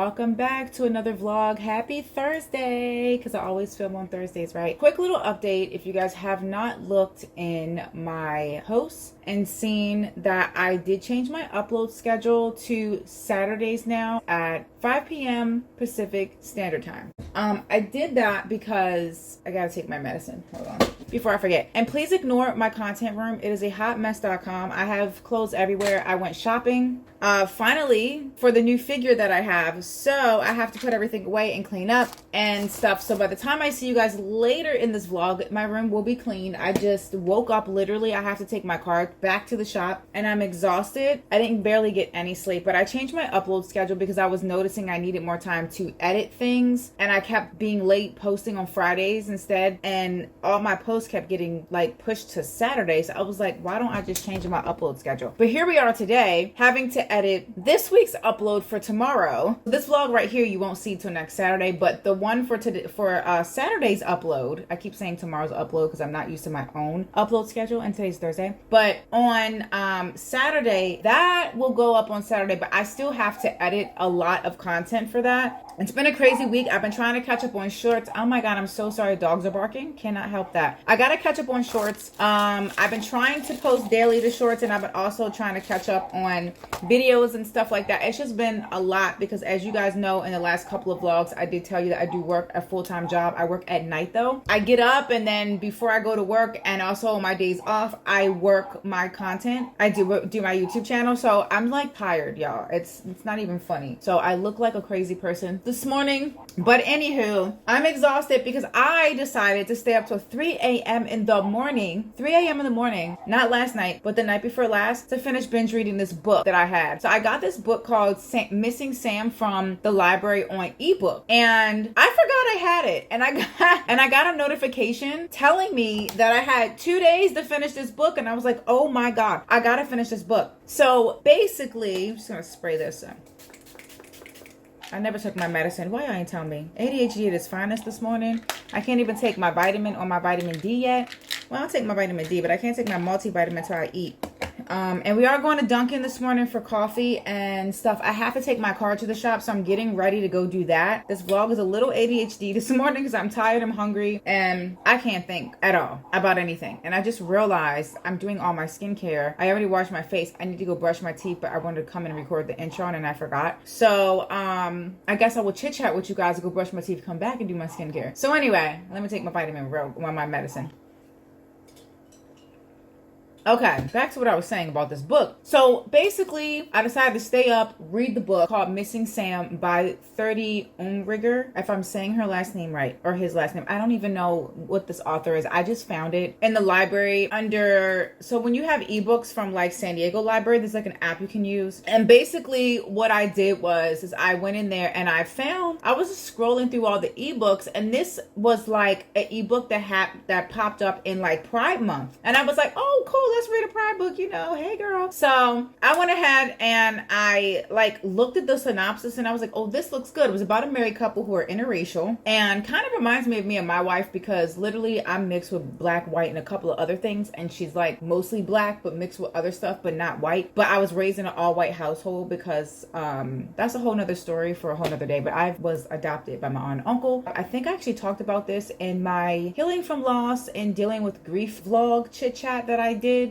welcome back to another vlog. Happy Thursday, because I always film on Thursdays, right? Quick little update. If you guys have not looked in my posts and seen that I did change my upload schedule to Saturdays now at 5 p.m. Pacific Standard Time. I did that because I gotta take my medicine. Hold on before I forget. And please ignore my content room. It is a hotmess.com. I have clothes everywhere. I went shopping finally for the new figure that I have, so I have to put everything away and clean up and stuff. So by the time I see you guys later in this vlog, my room will be clean. I just woke up, literally I have to take my car back to the shop and I'm exhausted. I didn't barely get any sleep, but I changed my upload schedule because I was noticing I needed more time to edit things, and I kept being late posting on Fridays instead, and all my posts kept getting like pushed to Saturdays. I was like, why don't I just change my upload schedule? But here we are today, having to edit this week's upload for tomorrow. This vlog right here you won't see till next Saturday, but the one for today, for Saturday's upload, I keep saying tomorrow's upload because I'm not used to my own upload schedule, and today's Thursday, but on Saturday, that will go up on Saturday, but I still have to edit a lot of content for that. It's been a crazy week. I've been trying to catch up on shorts. Oh my god, I'm so sorry, dogs are barking. Cannot help that. I gotta catch up on shorts. I've been trying to post daily to shorts, and I've been also trying to catch up on videos and stuff like that. It's just been a lot because, as you guys know, in the last couple of vlogs I did tell you that I do work a full-time job. I work at night though. I get up, and then before I go to work, and also on my days off, I work my content. I do my YouTube channel, so I'm like tired, y'all. It's not even funny. So I look like a crazy person this morning, but anywho, I'm exhausted because I decided to stay up till 3 a.m. in the morning, 3 a.m. in the morning, not last night, but the night before last, to finish binge reading this book that I had. So I got this book called Missing Sam from the library on ebook, and I forgot I had it, and I got a notification telling me that I had 2 days to finish this book, and I was like, oh my god, I gotta finish this book. So basically, I'm just gonna spray this in. I never took my medicine. Why y'all ain't tell me? ADHD at its finest this morning. I can't even take my vitamin or my vitamin D yet. Well, I'll take my vitamin D, but I can't take my multivitamin until I eat. And we are going to Dunkin' this morning for coffee and stuff. I have to take my car to the shop, so I'm getting ready to go do that. This vlog is a little ADHD this morning because I'm tired, I'm hungry, and I can't think at all about anything. And I just realized I'm doing all my skincare. I already washed my face. I need to go brush my teeth, but I wanted to come and record the intro and I forgot. So I guess I will chit chat with you guys, go brush my teeth, come back and do my skincare. So anyway, let me take my vitamin, my medicine. Okay, back to what I was saying about this book. So basically, I decided to stay up, read the book called Missing Sam by 30 Umriger, if I'm saying her last name right, or his last name. I don't even know what this author is. I just found it in the library under, so when you have ebooks from like San Diego Library, there's like an app you can use. And basically what I did is I went in there and I was just scrolling through all the ebooks, and this was like an ebook that popped up in like Pride Month. And I was like, oh cool, let's read a Pride book, you know, hey girl. So I went ahead and I like looked at the synopsis and I was like, oh, this looks good. It was about a married couple who are interracial, and kind of reminds me of me and my wife because literally I'm mixed with black, white, and a couple of other things, and she's like mostly black but mixed with other stuff but not white. But I was raised in an all-white household because that's a whole nother story for a whole nother day, but I was adopted by my aunt and uncle. I think I actually talked about this in my Healing from Loss and Dealing with Grief vlog chit chat that I did.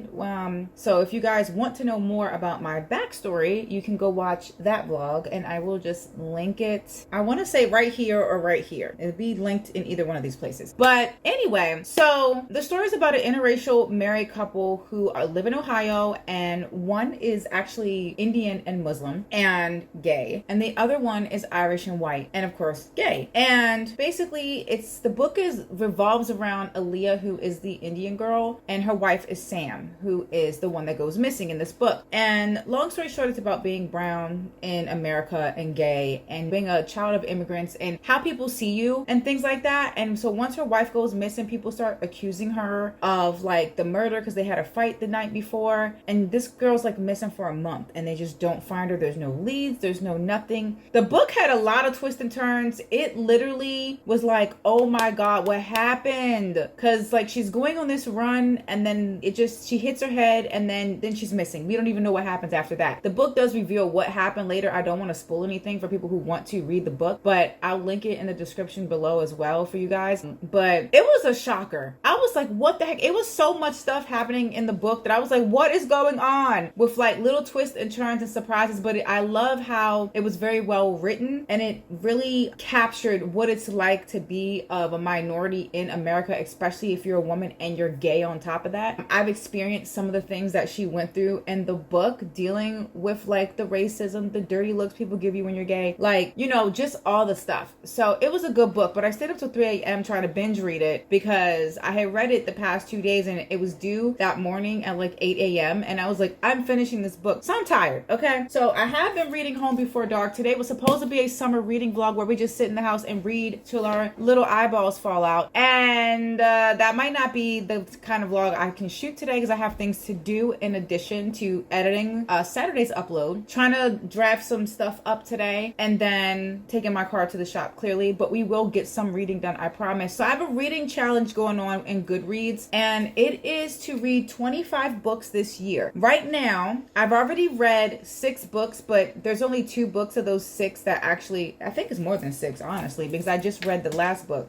So if you guys want to know more about my backstory, you can go watch that vlog, and I will just link it. I want to say right here or right here. It'll be linked in either one of these places. But anyway, so the story is about an interracial married couple who live in Ohio, and one is actually Indian and Muslim and gay, and the other one is Irish and white, and of course gay. And basically the book revolves around Aaliyah, who is the Indian girl, and her wife is Sam, who is the one that goes missing in this book. And long story short, it's about being brown in America and gay and being a child of immigrants and how people see you and things like that. And so once her wife goes missing, people start accusing her of like the murder because they had a fight the night before, and this girl's like missing for a month and they just don't find her. There's no leads, there's no nothing. The book had a lot of twists and turns. It literally was like, oh my god, what happened? Because like she's going on this run, and then she she hits her head and then she's missing. We don't even know what happens after that. The book does reveal what happened later. I don't want to spoil anything for people who want to read the book, but I'll link it in the description below as well for you guys. But it was a shocker. I was like, what the heck? It was so much stuff happening in the book that I was like, what is going on? With like little twists and turns and surprises. But I love how it was very well written, and it really captured what it's like to be of a minority in America, especially if you're a woman and you're gay on top of that. I've experienced some of the things that she went through in the book, dealing with like the racism, the dirty looks people give you when you're gay, like, you know, just all the stuff. So it was a good book, but I stayed up till 3 a.m. trying to binge read it because I had read it the past 2 days and it was due that morning at like 8 a.m. and I was like, I'm finishing this book, so I'm tired. Okay, so I have been reading Home Before Dark. Today was supposed to be a summer reading vlog where we just sit in the house and read till our little eyeballs fall out, and that might not be the kind of vlog I can shoot today because I have things to do in addition to editing Saturday's upload, trying to draft some stuff up today, and then taking my car to the shop clearly. But we will get some reading done, I promise. So I have a reading challenge going on in Goodreads, and it is to read 25 books this year. Right now I've already read 6 books, but there's only 2 books of those 6 that actually, I think it's more than 6 honestly, because I just read the last book.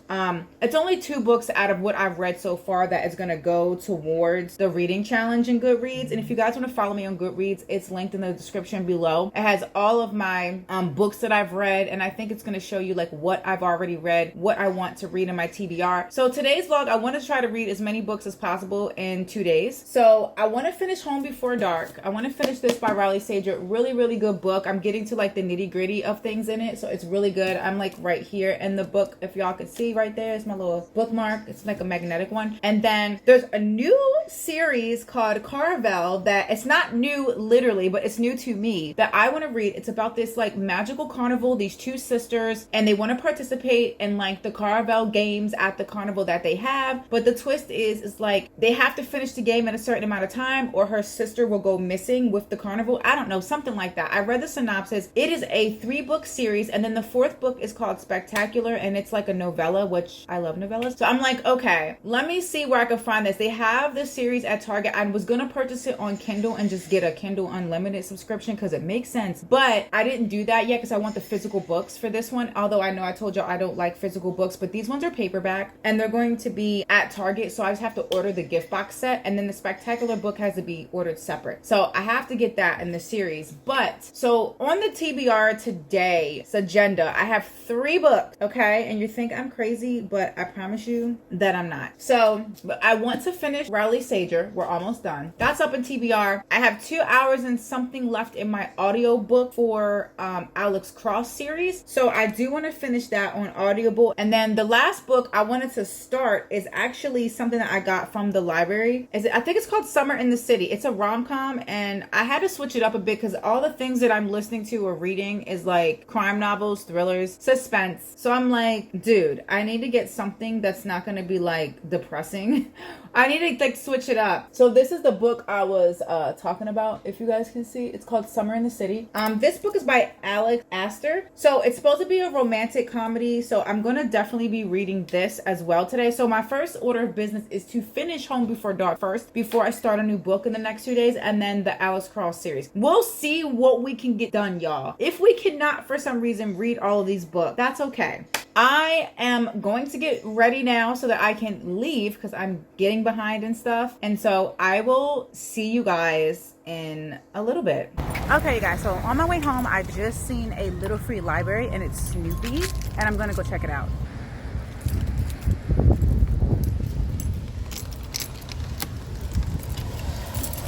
It's only 2 books out of what I've read so far that is going to go towards the reading challenge in Goodreads. And if you guys want to follow me on Goodreads, it's linked in the description below. It has all of my books that I've read, and I think it's going to show you like what I've already read, what I want to read in my TBR. So today's vlog, I want to try to read as many books as possible in 2 days. So I want to finish Home Before Dark. I want to finish this by Riley Sager. Really, really good book. I'm getting to like the nitty gritty of things in it, so it's really good. I'm like right here in the book. If y'all could see right there, it's my little bookmark. It's like a magnetic one. And then there's a new series called Caravel that it's not new literally, but it's new to me that I want to read. It's about this like magical carnival, these 2 sisters, and they want to participate in like the Caravel games at the carnival that they have. But the twist is like they have to finish the game in a certain amount of time or her sister will go missing with the carnival. I don't know, something like that. I read the synopsis. It is a 3-book series, and then the 4th book is called Spectacular, and it's like a novella, which I love novellas. So I'm like, okay, let me see where I can find this. They have this series at Target. I was gonna purchase it on Kindle and just get a Kindle Unlimited subscription because it makes sense, but I didn't do that yet because I want the physical books for this one. Although I know I told y'all I don't like physical books, but these ones are paperback and they're going to be at Target, so I just have to order the gift box set, and then the Spectacular book has to be ordered separate. So I have to get that in the series. But so on the TBR today's agenda, I have 3 books, okay? And you think I'm crazy, but I promise you that I'm not. So but I want to finish Riley Sager. We're almost done. That's up in TBR. I have 2 hours and something left in my audiobook for Alex Cross series. So I do want to finish that on Audible. And then the last book I wanted to start is actually something that I got from the library. I think it's called Summer in the City. It's a rom-com, and I had to switch it up a bit because all the things that I'm listening to or reading is like crime novels, thrillers, suspense. So I'm like, dude, I need to get something that's not going to be like depressing. I need to like switch it up. So this is the book I was talking about, if you guys can see. It's called Summer in the City. This book is by Alex Astor. So it's supposed to be a romantic comedy. So I'm going to definitely be reading this as well today. So my first order of business is to finish Home Before Dark first before I start a new book in the next 2 days, and then the Alex Cross series. We'll see what we can get done, y'all. If we cannot for some reason read all of these books, that's okay. I am going to get ready now so that I can leave because I'm getting behind and stuff. And so I will see you guys in a little bit. Okay, you guys, so on my way home, I just seen a little free library and it's Snoopy, and I'm gonna go check it out.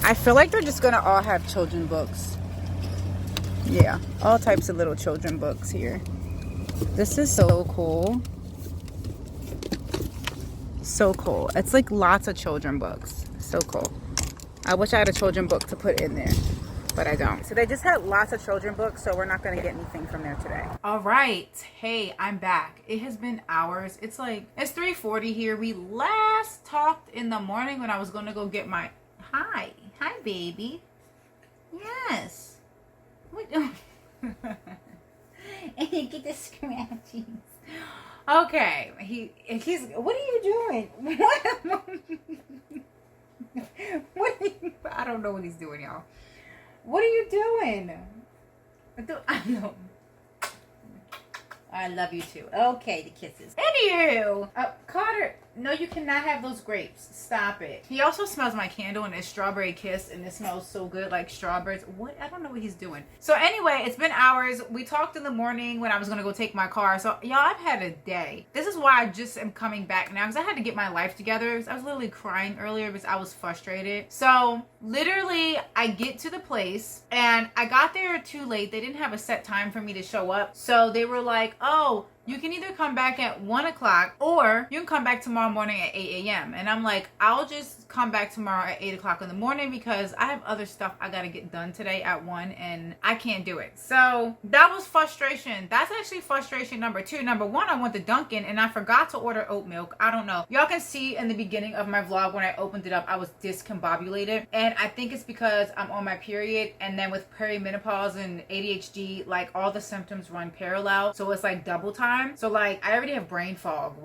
I feel like they're just gonna all have children books. Yeah, all types of little children books here. This is so cool. So cool. It's like lots of children books. So cool. I wish I had a children book to put in there, but I don't. So they just had lots of children books, so we're not going to get anything from there today. All right. Hey, I'm back. It has been hours. It's 3:40 here. We last talked in the morning when I was going to go get my... Hi, baby. Yes. What? And you get the scratchies. Okay, he's. What are you doing? What? I don't know what he's doing, y'all. What are you doing? I know. I love you too. Okay, the kisses. Anywho, Carter, no, you cannot have those grapes. Stop it. He also smells my candle and it's strawberry kiss, and it smells so good, like strawberries. What? I don't know what he's doing. So anyway, it's been hours. We talked in the morning when I was gonna go take my car. So y'all, I've had a day. This is why I just am coming back now, because I had to get my life together. I was literally crying earlier because I was frustrated. So literally, I get to the place and I got there too late. They didn't have a set time for me to show up. So they were like, oh, you can either come back at 1 o'clock or you can come back tomorrow morning at 8 a.m. And I'm like, I'll just come back tomorrow at 8 o'clock in the morning because I have other stuff I got to get done today at 1 and I can't do it. So that was frustration. That's actually frustration number 2. Number 1, I went to Dunkin' and I forgot to order oat milk. I don't know. Y'all can see in the beginning of my vlog when I opened it up, I was discombobulated. And I think it's because I'm on my period, and then with perimenopause and ADHD, like all the symptoms run parallel. So it's like double time. So like I already have brain fog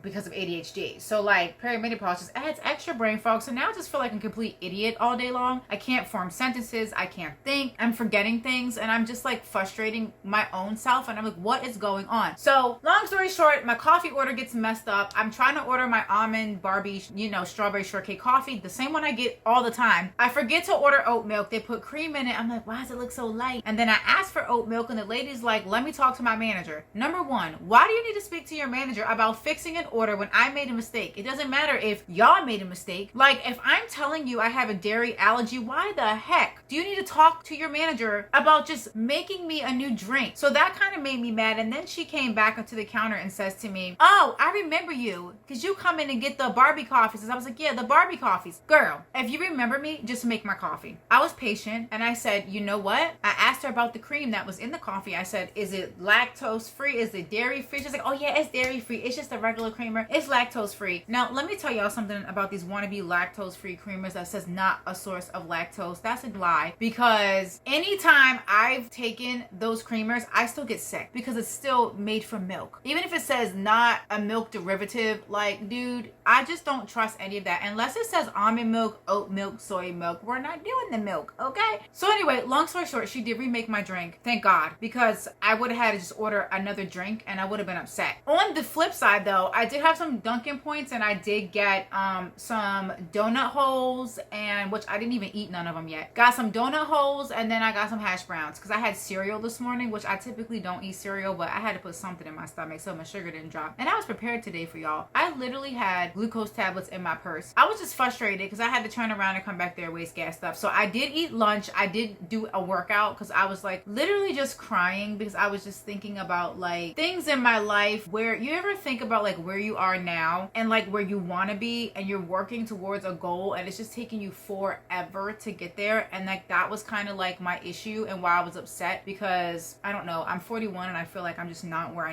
because of ADHD. So like perimenopause just adds extra brain fog. So now I just feel like a complete idiot all day long. I can't form sentences. I can't think. I'm forgetting things, and I'm just like frustrating my own self. And I'm like, what is going on? So long story short, my coffee order gets messed up. I'm trying to order my almond Barbie, strawberry shortcake coffee, the same one I get all the time. I forget to order oat milk. They put cream in it. I'm like, why does it look so light? And then I asked for oat milk, and the lady's like, let me talk to my manager. Number 1, why do you need to speak to your manager about fixing an order when I made a mistake? It doesn't matter if y'all made a mistake. Like, if I'm telling you I have a dairy allergy, why the heck do you need to talk to your manager about just making me a new drink? So that kind of made me mad. And then she came back up to the counter and says to me, oh, I remember you because you come in and get the Barbie coffees. And I was like, yeah, the Barbie coffees. Girl, if you remember me, just make my coffee. I was patient and I said, you know what? I asked her about the cream that was in the coffee. I said, is it lactose free? Is it dairy free? She's like, oh yeah, it's dairy free. It's just a regular creamer. It's lactose free. Now, let me tell y'all something about these wannabe lactose free creamers that says not a source of lactose. That's a lie, because anytime I've taken those creamers, I still get sick because it's still made from milk. Even if it says not a milk derivative, like, dude, I just don't trust any of that unless it says almond milk, oat milk, soy milk. We're not doing the milk, okay? So anyway, long story short, she did remake my drink. Thank God, because I would have had to just order another drink and I would have been upset. On the flip side though, I did have some Dunkin' points and I did get some donut holes, and which I didn't even eat none of them yet. Got some donut holes, and then I got some hash browns because I had cereal this morning, which I typically don't eat cereal, but I had to put something in my stomach so my sugar didn't drop. And I was prepared today for y'all. I literally had glucose tablets in my purse. I was just frustrated because I had to turn around and come back there and waste gas stuff. So I did eat lunch. I did do a workout because I was like literally just crying because I was just thinking about like things in my life where you ever think about like where you are now and like where you want to be, and you're working towards a goal and it's just taking you forever to get there. And like that was kind of like my issue and why I was upset, because I don't know, I'm 41 and I feel like I'm just not where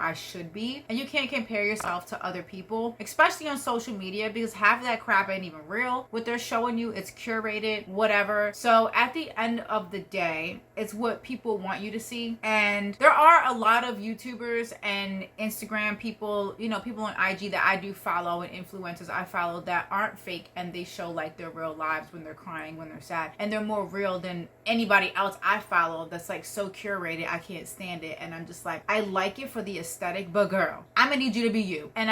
I should be. And you can't compare yourself to other people, especially on social media, because half of that crap ain't even real. What they're showing you, it's curated, whatever. So at the end of the day, it's what people want you to see. And there are a lot of YouTubers and Instagram people, people on IG that I do follow, and influencers I follow that aren't fake, and they show like their real lives when they're crying, when they're sad, and they're more real than anybody else I follow that's like so curated. I can't stand it. And I'm just like, I like it for the aesthetic, but girl, I'm gonna need you to be you. And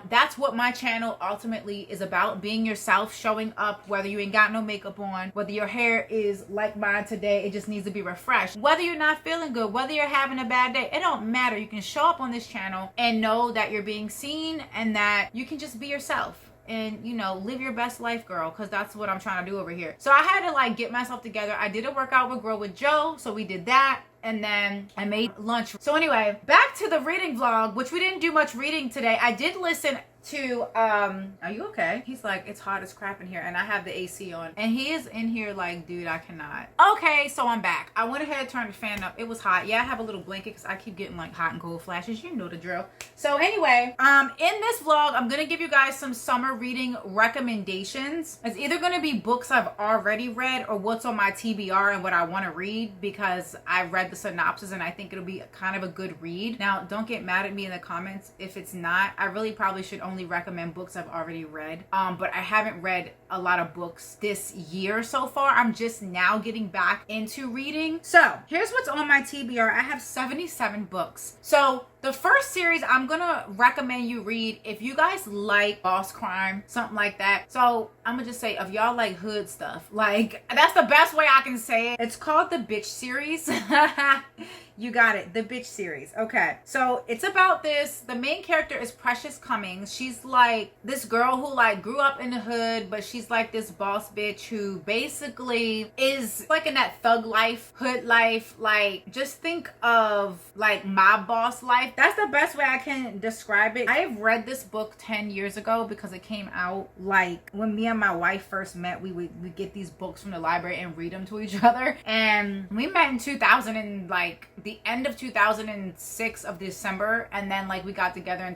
that's what my channel ultimately is about: being yourself, showing up, whether you ain't got no makeup on, whether your hair is like mine today, it just needs to be refreshed, whether you're not feeling good, whether you're having a bad day, it don't matter. You can show up on this channel and know that you're being seen and that you can just be yourself and live your best life, girl, because that's what I'm trying to do over here. So I had to like get myself together. I did a workout with Grow with Joe, so we did that. And then I made lunch. So anyway, back to the reading vlog, which we didn't do much reading today. I did listen to are you okay? He's like, it's hot as crap in here, and I have the AC on, and he is in here like, dude, I cannot. Okay, so I'm back. I went ahead and turned the fan up. It was hot. Yeah, I have a little blanket because I keep getting like hot and cold flashes. You know the drill. So anyway, in this vlog, I'm gonna give you guys some summer reading recommendations. It's either gonna be books I've already read or what's on my TBR and what I want to read, because I read the synopsis and I think it'll be kind of a good read. Now, don't get mad at me in the comments if it's not. I really probably should only only recommend books I've already read. But I haven't read a lot of books this year so far. I'm just now getting back into reading. So here's what's on my TBR. I have 77 books. So the first series I'm gonna recommend you read if you guys like boss crime, something like that. So I'm gonna just say, if y'all like hood stuff, like, that's the best way I can say it. It's called the Bitch series. You got it, the Bitch series. Okay, so it's about this. The main character is Precious Cummings. She's like this girl who like grew up in the hood, but she's like this boss bitch who basically is like in that thug life, hood life. Like, just think of like mob boss life. That's the best way I can describe it. I have read this book 10 years ago because it came out like when me and my wife first met. We would get these books from the library and read them to each other. And we met in 2000 and like the end of 2006 of December, and then like we got together in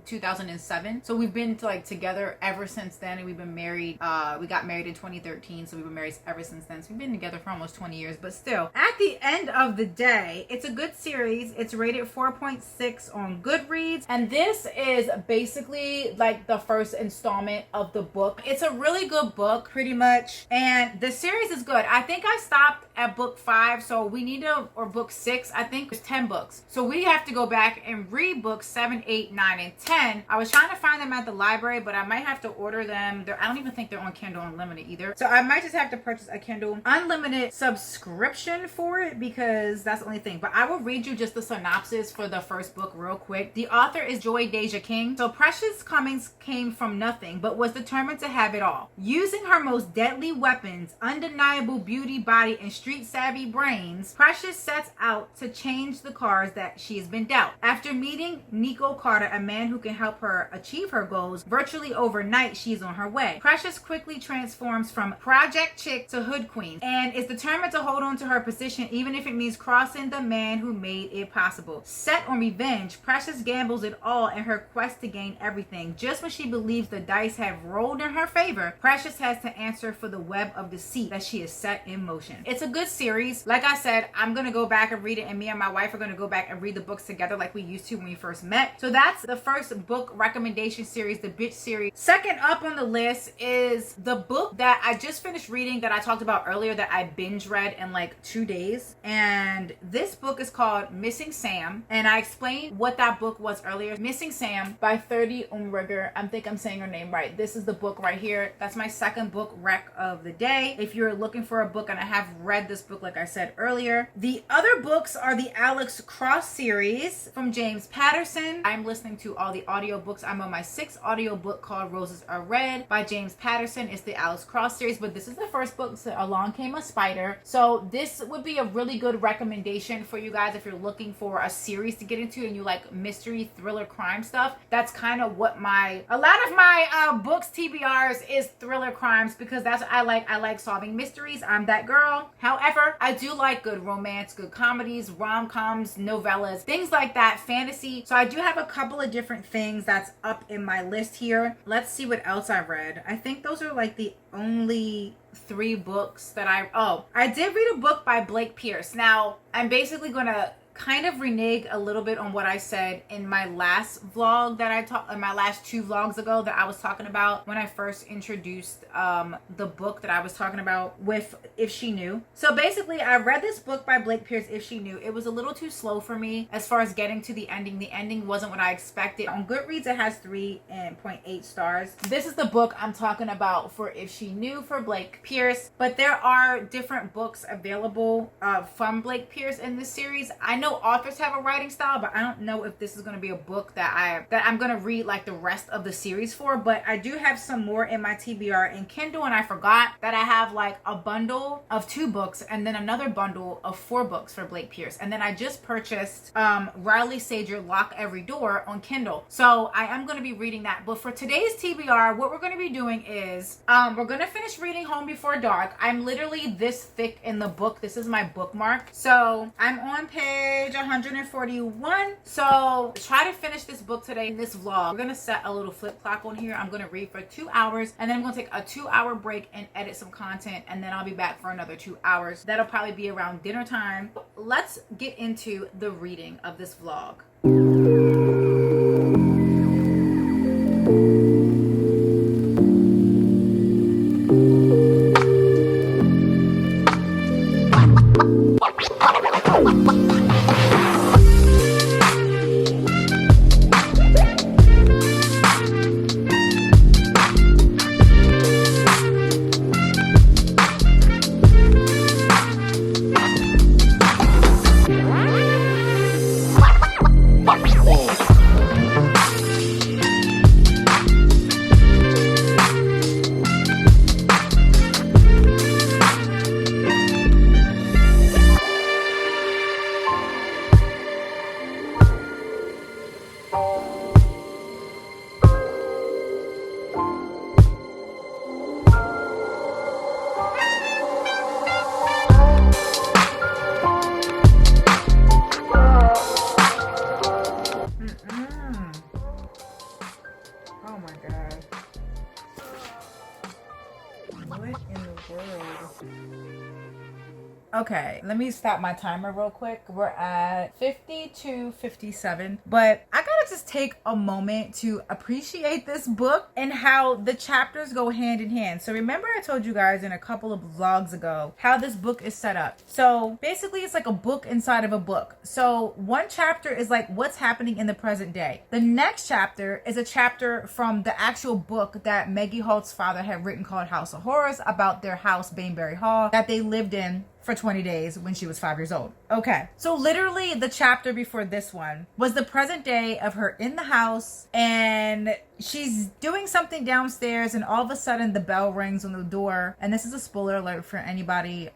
2007. So we've been together ever since then, and we've been married. We got married in 2013, so we've been married ever since then. So we've been together for almost 20 years. But still, at the end of the day, it's a good series. It's rated 4.6 on Goodreads, and this is basically like the first installment of the book. It's a really good book, pretty much, and the series is good. I think I stopped at book 5, so we need to, or book 6. I think there's 10 books, so we have to go back and read books 7, 8, 9, and 10. I was trying to find them at the library, but I might have to order them. I don't even think they're on Kindle Unlimited either, so I might just have to purchase a Kindle Unlimited subscription for it, because that's the only thing. But I will read you just the synopsis for the first book real quick. The author is Joy Deja King. So Precious Cummings came from nothing, but was determined to have it all. Using her most deadly weapons, undeniable beauty, body, and street savvy brains, Precious sets out to change the cards that she has been dealt. After meeting Nico Carter, a man who can help her achieve her goals, virtually overnight she's on her way. Precious quickly transforms from project chick to hood queen, and is determined to hold on to her position even if it means crossing the man who made it possible. Set on revenge, Precious gambles it all in her quest to gain everything. Just when she believes the dice have rolled in her favor, Precious has to answer for the web of deceit that she has set in motion. It's a good series. Like I said, I'm gonna go back and read it, and me and my wife are going to go back and read the books together like we used to when we first met. So that's the first book recommendation series, the Bitch series. Second up on the list is the book that I just finished reading that I talked about earlier, that I binge read in like 2 days. And this book is called Missing Sam, and I explained what that book was earlier. Missing Sam by 30 Umriger. I think I'm saying her name right. This is the book right here. That's my second book rec of the day. If you're looking for a book, and I have read this book like I said earlier. The other books are the Alex Cross series from James Patterson. I'm listening to all the audiobooks. I'm on my 6th audiobook called Roses Are Red by James Patterson. It's the Alex Cross series, but this is the first book. So Along Came a Spider. So this would be a really good recommendation for you guys if you're looking for a series to get into and you like mystery, thriller, crime stuff. That's kind of what a lot of my books TBRs is thriller crimes, because that's what I like. I like solving mysteries. I'm that girl. However, I do like good romance, good comedies, rom-coms, novellas, things like that, fantasy. So I do have a couple of different things that's up in my list here. Let's see what else I've read. I think those are like the only 3 books that I did read a book by Blake Pierce. Now, I'm basically gonna kind of renege a little bit on what I said in my last vlog that in my last 2 vlogs ago, that I was talking about when I first introduced the book that I was talking about with If She Knew. So basically, I read this book by Blake Pierce, If She Knew. It was a little too slow for me as far as getting to the ending. The ending wasn't what I expected. On Goodreads, it has 3.8 stars. This is the book I'm talking about for If She Knew for Blake Pierce, but there are different books available from Blake Pierce in this series. I know authors have a writing style, but I don't know if this is going to be a book that I'm going to read like the rest of the series for. But I do have some more in my TBR in Kindle, and I forgot that I have like a bundle of 2 books and then another bundle of 4 books for Blake Pierce. And then I just purchased Riley Sager Lock Every Door on Kindle, so I am going to be reading that. But for today's TBR, what we're going to be doing is we're going to finish reading Home Before Dark. I'm literally this thick in the book. This is my bookmark, so I'm on page 141. So try to finish this book today in this vlog. We're gonna set a little flip clock on here. I'm gonna read for 2 hours, and then I'm gonna take a 2-hour break and edit some content, and then I'll be back for another 2 hours. That'll probably be around dinner time. Let's get into the reading of this vlog. What in the world? Okay, let me stop my timer real quick. We're at 52:57, but I gotta just take a moment to appreciate this book and how the chapters go hand in hand. So remember I told you guys in a couple of vlogs ago how this book is set up. So basically it's like a book inside of a book. So one chapter is like what's happening in the present day. The next chapter is a chapter from the actual book that Maggie Holt's father had written called House of Horrors, about their house, Bainbury Hall, that they lived in for 20 days when she was 5 years old. Okay, so literally the chapter before this one was the present day of her in the house, and she's doing something downstairs, and all of a sudden the bell rings on the door. And this is a spoiler alert for anybody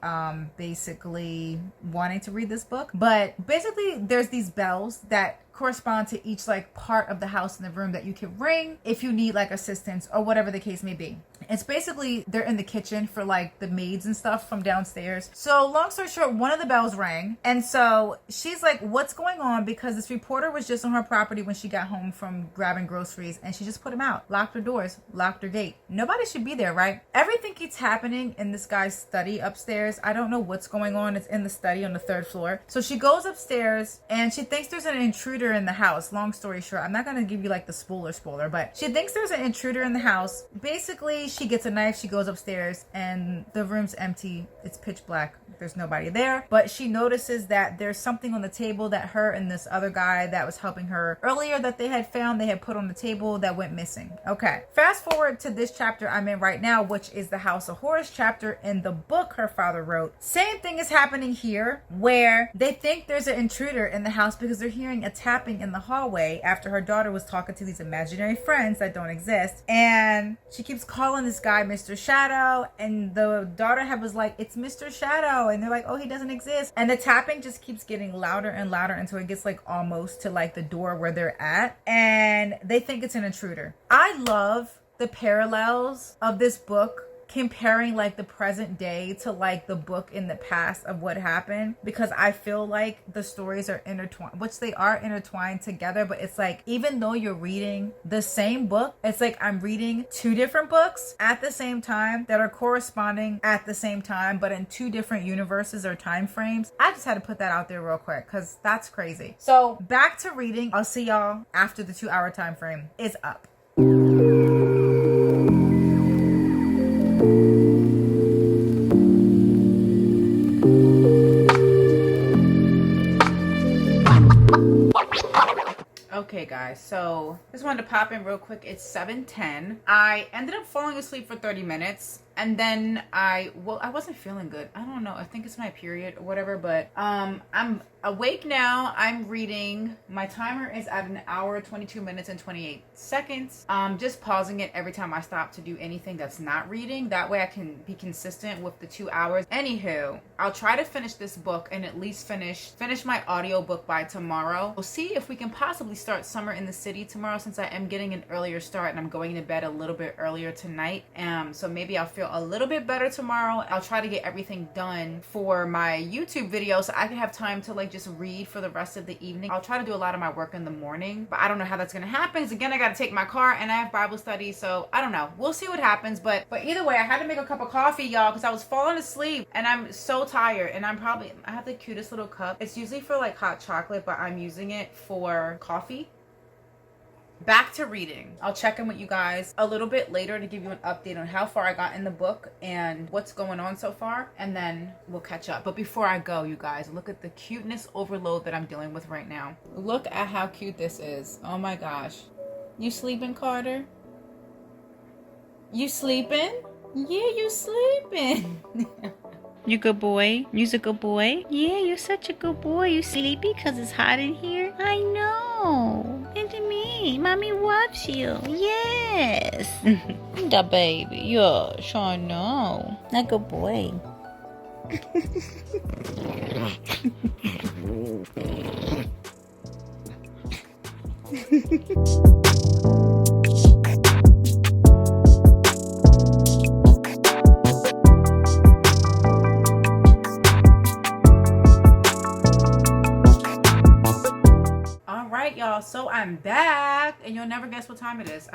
basically wanting to read this book, but basically there's these bells that correspond to each like part of the house in the room that you can ring if you need like assistance or whatever the case may be. It's basically they're in the kitchen for like the maids and stuff from downstairs. So long story short, one of the bells rang, and so she's like, what's going on? Because this reporter was just on her property when she got home from grabbing groceries, and she just put him out, locked her doors, locked her gate. Nobody should be there, right? Everything keeps happening in this guy's study upstairs. I don't know what's going on. It's in the study on the 3rd floor. So she goes upstairs and she thinks there's an intruder in the house. Long story short, I'm not going to give you like the spoiler, but she thinks there's an intruder in the house. Basically, she gets a knife, she goes upstairs, and the room's empty. It's pitch black. There's nobody there, but she notices that there's something on the table that her and this other guy that was helping her earlier that they had put on the table that went missing. Okay, fast forward to this chapter I'm in right now, which is the House of Horrors chapter in the book her father wrote. Same thing is happening here, where they think there's an intruder in the house because they're hearing a tapping in the hallway after her daughter was talking to these imaginary friends that don't exist, and she keeps calling this guy Mr. Shadow, and the daughter was like, it's Mr. Shadow, and they're like, oh, he doesn't exist. And the tapping just keeps getting louder and louder until it gets like almost to like the door where they're at, and they think it's an intruder. I love the parallels of this book comparing like the present day to like the book in the past of what happened, because I feel like the stories are intertwined, which they are intertwined together, but it's like even though you're reading the same book, it's like I'm reading two different books at the same time that are corresponding at the same time, but in two different universes or time frames. I just had to put that out there real quick because that's crazy. So back to reading. I'll see y'all after the 2-hour time frame is up. Okay guys, so just wanted to pop in real quick. It's 7:10. I ended up falling asleep for 30 minutes. And then I wasn't feeling good. I don't know. I think it's my period or whatever, but I'm awake now. I'm reading. My timer is at 1 hour, 22 minutes, and 28 seconds. Just pausing it every time I stop to do anything that's not reading. That way I can be consistent with the 2 hours. Anywho, I'll try to finish this book and at least finish my audiobook by tomorrow. We'll see if we can possibly start Summer in the City tomorrow, since I am getting an earlier start and I'm going to bed a little bit earlier tonight. So maybe I'll feel a little bit better tomorrow. I'll try to get everything done for my YouTube video so I can have time to like just read for the rest of the evening. I'll try to do a lot of my work in the morning, but I don't know how that's gonna happen. Because again, I gotta take my car and I have Bible study, so I don't know. We'll see what happens, but either way, I had to make a cup of coffee, y'all, because I was falling asleep and I'm so tired. And I have the cutest little cup. It's usually for like hot chocolate, but I'm using it for coffee. Back to reading. I'll check in with you guys a little bit later to give you an update on how far I got in the book and what's going on so far, and then we'll catch up. But before I go, you guys, look at the cuteness overload that I'm dealing with right now. Look at how cute this is. Oh my gosh. You sleeping, Carter? You sleeping? Yeah, you sleeping. You good boy? You's a good boy? Yeah, you're such a good boy. You sleepy because it's hot in here? I know. Into me. Mommy loves you. Yes. The baby. Yes, I know. A good boy. Y'all, so I'm back, and and you'll never guess what time it is.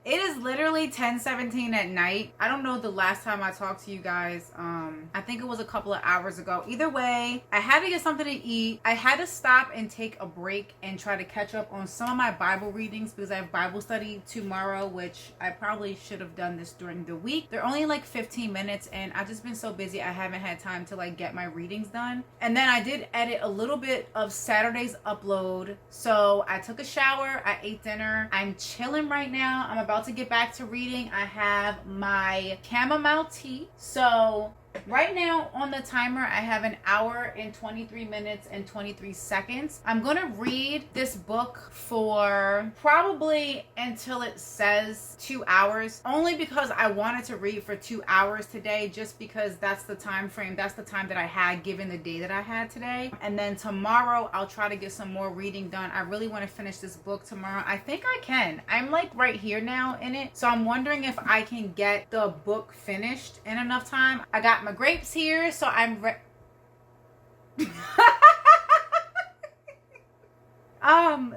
It is literally 10:17 at night. I don't know the last time I talked to you guys. I think it was a couple of hours ago. Either way, I had to get something to eat. I had to stop and take a break and try to catch up on some of my Bible readings because I have Bible study tomorrow, which I probably should have done this during the week. They're only like 15 minutes and I've just been so busy I haven't had time to like get my readings done. And then I did edit a little bit of Saturday's upload. So I took a shower, I ate dinner, I'm chilling right now. I'm about to get back to reading. I have my chamomile tea. So right now on the timer, I have an hour and 23 minutes and 23 seconds. I'm going to read this book for probably until it says 2 hours, only because I wanted to read for 2 hours today, just because that's the time frame. That's the time that I had given the day that I had today. And then tomorrow, I'll try to get some more reading done. I really want to finish this book tomorrow. I think I can. I'm like right here now in it. So I'm wondering if I can get the book finished in enough time. I got my grapes here, so I'm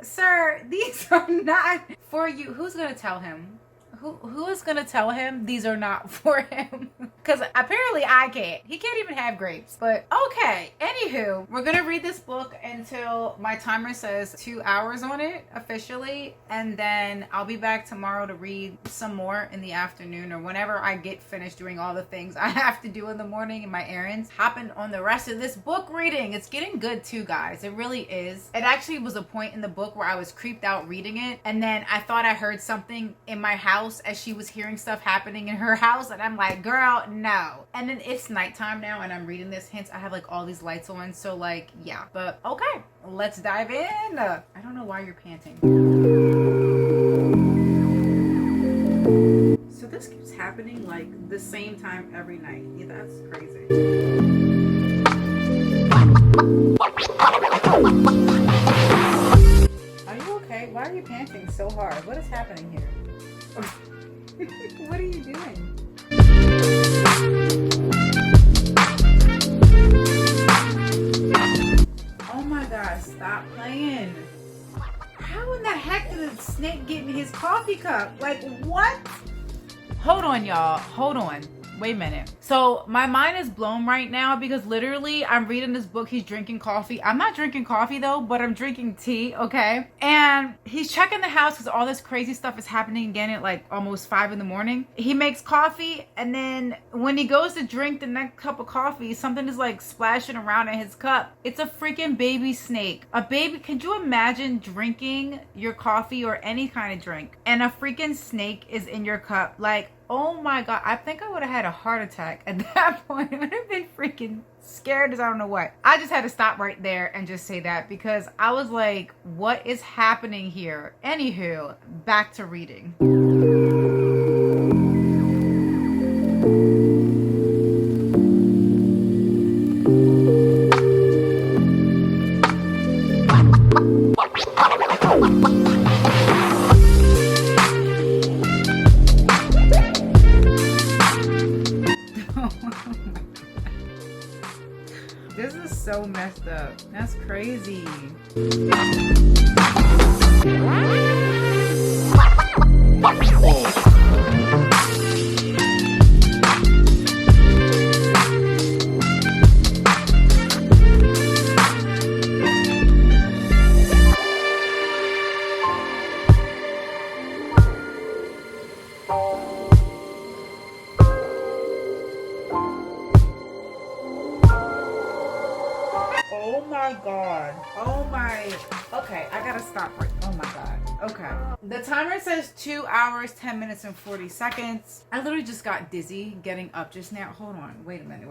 sir, these are not for you. Who's gonna tell him? Who is gonna tell him these are not for him? Because apparently I can't. He can't even have grapes. But okay. Anywho, we're gonna read this book until my timer says 2 hours on it officially, and then I'll be back tomorrow to read some more in the afternoon or whenever I get finished doing all the things I have to do in the morning and my errands. Hopping on the rest of this book reading. It's getting good too, guys. It really is. It actually was a point in the book where I was creeped out reading it, and then I thought I heard something in my house as she was hearing stuff happening in her house, and I'm like, girl, no. And then it's nighttime now and I'm reading this, hence I have like all these lights on, so like, yeah. But okay, let's dive in. I don't know why you're panting. So this keeps happening like the same time every night. Yeah, that's crazy. Are you okay? Why are you panting so hard? What is happening here? What are you doing? Oh my God, stop playing. How in the heck did a snake get in his coffee cup? Like, what? Hold on, y'all. Hold on. Wait a minute. So my mind is blown right now because literally I'm reading this book. He's drinking coffee. I'm not drinking coffee though, but I'm drinking tea. Okay. And he's checking the house because all this crazy stuff is happening again at like almost 5 in the morning. He makes coffee. And then when he goes to drink the next cup of coffee, something is like splashing around in his cup. It's a freaking baby snake. A baby. Could you imagine drinking your coffee or any kind of drink and a freaking snake is in your cup? Like, oh my God, I think I would have had a heart attack at that point. I would have been freaking scared as I don't know what. I just had to stop right there and just say that because I was like, what is happening here? Anywho, back to reading. This is so messed up. That's crazy. Oh my God. Oh my. Okay, I gotta stop right. Oh my God. Okay. The timer says 2 hours, 10 minutes, and 40 seconds. I literally just got dizzy getting up just now. Hold on. Wait a minute.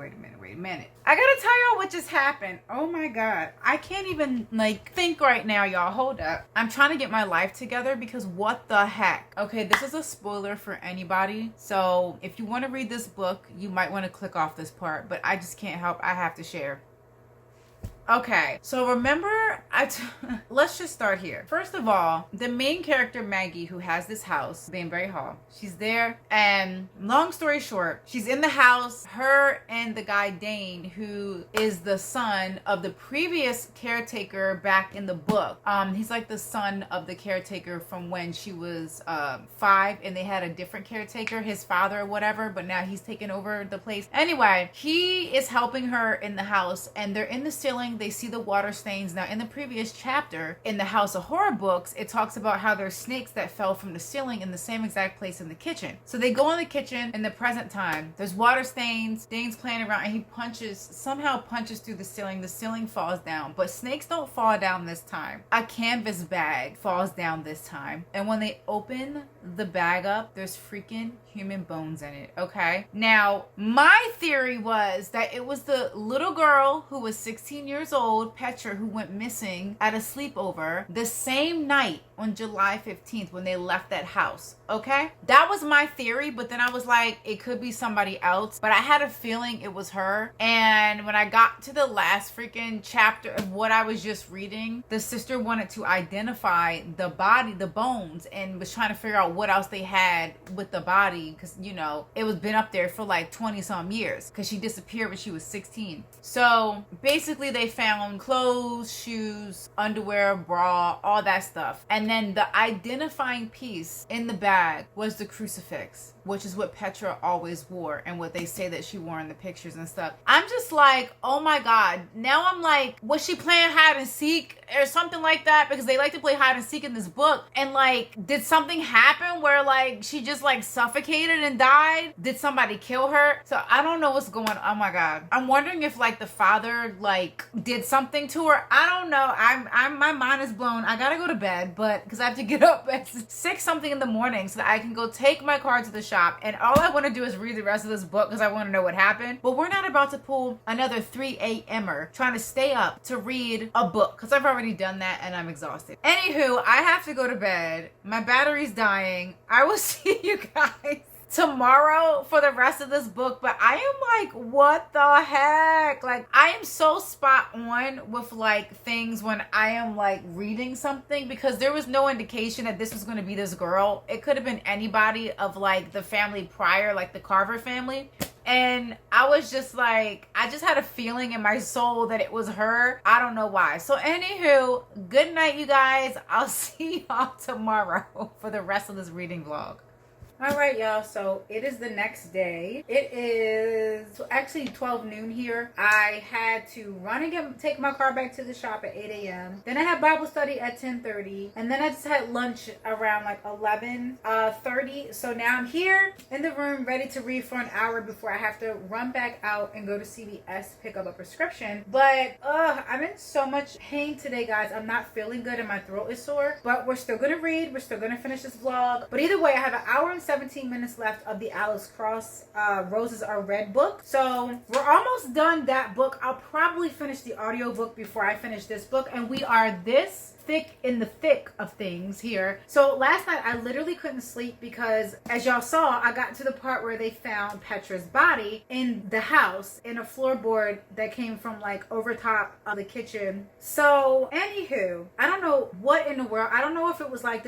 I gotta tell y'all what just happened. Oh my God. I can't even like think right now, y'all. Hold up. I'm trying to get my life together because what the heck? Okay, this is a spoiler for anybody. So if you want to read this book, you might want to click off this part, but I just can't help. I have to share. Okay, so remember let's just start here. First of all, the main character Maggie, who has this house, Banbury Hall, she's there, and long story short, she's in the house. Her and the guy Dane, who is the son of the previous caretaker back in the book. He's like the son of the caretaker from when she was 5, and they had a different caretaker, his father or whatever, but now he's taken over the place. Anyway, he is helping her in the house, and they're in the ceiling. They see the water stains. Now, in the previous chapter in the House of Horror books, it talks about how there's snakes that fell from the ceiling in the same exact place in the kitchen. So they go in the kitchen in the present time. There's water stains. Dane's playing around, and he somehow punches through the ceiling. The ceiling falls down, but snakes don't fall down this time. A canvas bag falls down this time, and when they open the bag up, there's freaking human bones in it. Okay, now my theory was that it was the little girl who was 16 years old, Petra, who went missing at a sleepover the same night on July 15th when they left that house. Okay, that was my theory, but then I was like, it could be somebody else, but I had a feeling it was her. And when I got to the last freaking chapter of what I was just reading, the sister wanted to identify the body, the bones, and was trying to figure out what else they had with the body, because you know it was been up there for like 20 some years, because she disappeared when she was 16. So basically they found clothes, shoes, underwear, bra, all that stuff, and then the identifying piece in the bag was the crucifix, which is what Petra always wore and what they say that she wore in the pictures and stuff. I'm just like, oh my god. Now I'm like, was she playing hide and seek or something like that? Because they like to play hide and seek in this book. And like, did something happen where like she just like suffocated and died? Did somebody kill her? So I don't know what's going on. Oh my god. I'm wondering if like the father like did something to her. I don't know. I'm my mind is blown. I gotta go to bed, but because I have to get up at 6 something in the morning so that I can go take my car to the shop, and all I want to do is read the rest of this book because I want to know what happened. But we're not about to pull another 3 a.m.er trying to stay up to read a book because I've already done that and I'm exhausted. Anywho, I have to go to bed. My battery's dying. I will see you guys tomorrow for the rest of this book, but I am like, what the heck? Like, I am so spot on with like things when I am like reading something, because there was no indication that this was going to be this girl. It could have been anybody of like the family prior, like the Carver family. And I was just like, I just had a feeling in my soul that it was her. I don't know why. So anywho, good night, you guys. I'll see y'all tomorrow for the rest of this reading vlog. All right, y'all, so it is the next day. It is actually 12 noon here. I had to run and take my car back to the shop at 8 a.m. Then I had Bible study at 10:30. And then I just had lunch around like 11:30. So now I'm here in the room ready to read for an hour before I have to run back out and go to CVS to pick up a prescription. But I'm in so much pain today, guys. I'm not feeling good and my throat is sore. But we're still going to read. We're still going to finish this vlog. But either way, I have an hour and 17 minutes left of the Alice Cross Roses Are Red book. So we're almost done that book. I'll probably finish the audiobook before I finish this book. And we are this thick in the thick of things here. So last night I literally couldn't sleep because, as y'all saw, I got to the part where they found Petra's body in the house in a floorboard that came from like over top of the kitchen. So anywho, I don't know what in the world. I don't know if it was like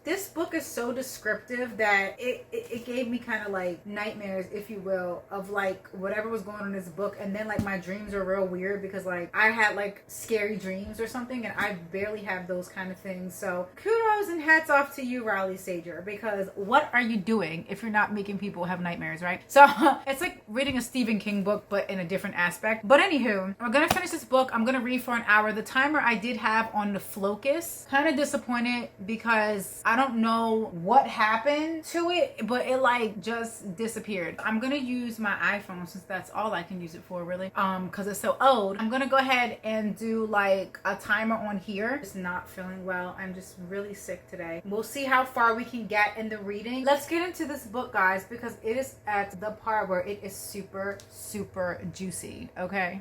this book is so descriptive that it gave me kind of like nightmares, if you will, of like whatever was going on in this book. And then like my dreams are real weird because like I had like scary dreams or something, and I barely have those kind of things. So kudos and hats off to you, Riley Sager, because what are you doing if you're not making people have nightmares, right? So it's like reading a Stephen King book but in a different aspect. But anywho, we're gonna finish this book. I'm gonna read for an hour. The timer I did have on the Flocus, kind of disappointed because I don't know what happened to it, but it like just disappeared. I'm gonna use my iPhone since that's all I can use it for, really, because it's so old. I'm gonna go ahead and do like a timer on here. Just not feeling well. I'm just really sick today. We'll see how far we can get in the reading. Let's get into this book, guys, because it is at the part where it is super, super juicy. Okay.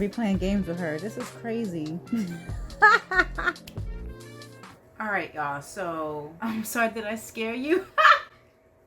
be playing games with her. This is crazy. All right, y'all. So I'm sorry, did I scare you?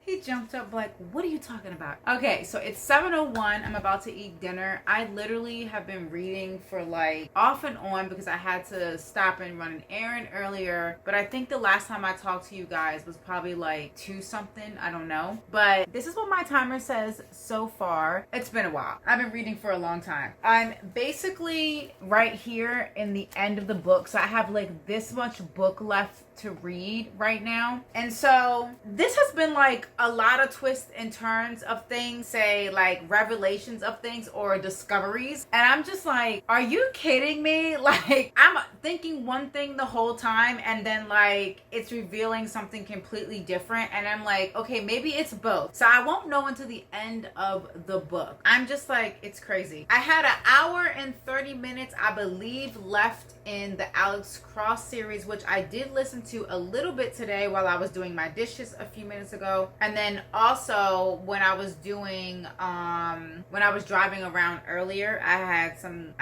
He jumped up like, what are you talking about? Okay, so it's 7:01. I'm about to eat dinner. I literally have been reading for like off and on because I had to stop and run an errand earlier. But I think the last time I talked to you guys was probably like 2 something. I don't know. But this is what my timer says so far. It's been a while. I've been reading for a long time. I'm basically right here in the end of the book. So I have like this much book left to read right now. And so this has been like a lot of twists and turns of things, say like revelations of things or discoveries. And I'm just like, are you kidding me? Like, I'm thinking one thing the whole time and then like it's revealing something completely different. And I'm like, okay, maybe it's both. So I won't know until the end of the book. I'm just like, it's crazy. I had an hour and 30 minutes, I believe, left in the Alex Cross series, which I did listen to a little bit today while I was doing my dishes a few minutes ago. And then also when I was doing when I was driving around earlier, I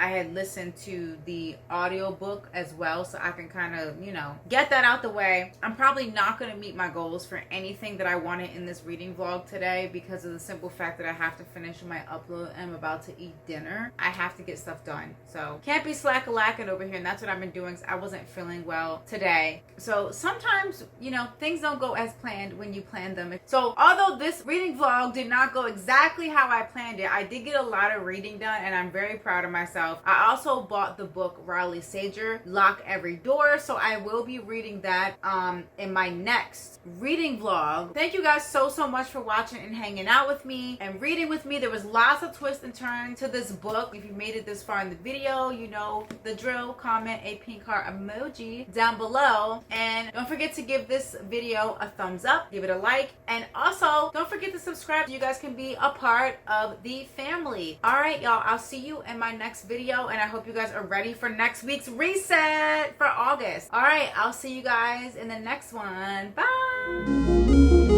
had listened to the audiobook as well, so I can kind of, you know, get that out the way. I'm probably not going to meet my goals for anything that I wanted in this reading vlog today because of the simple fact that I have to finish my upload and I'm about to eat dinner. I have to get stuff done, so can't be slack-a-lacking over here. And that's what I've been doing. I wasn't feeling well today. So sometimes, you know, things don't go as planned when you plan them. So although this reading vlog did not go exactly how I planned it, I did get a lot of reading done and I'm very proud of myself. I also bought the book Riley Sager, Lock Every Door. So I will be reading that in my next reading vlog. Thank you guys so much for watching and hanging out with me and reading with me. There was lots of twists and turns to this book. If you made it this far in the video, you know the drill. Comment a pink heart emoji down below, and don't forget to give this video a thumbs up, give it a like, and also don't forget to subscribe so you guys can be a part of the family. All right, y'all, I'll see you in my next video, and I hope you guys are ready for next week's reset for August. All right, I'll see you guys in the next one. Bye.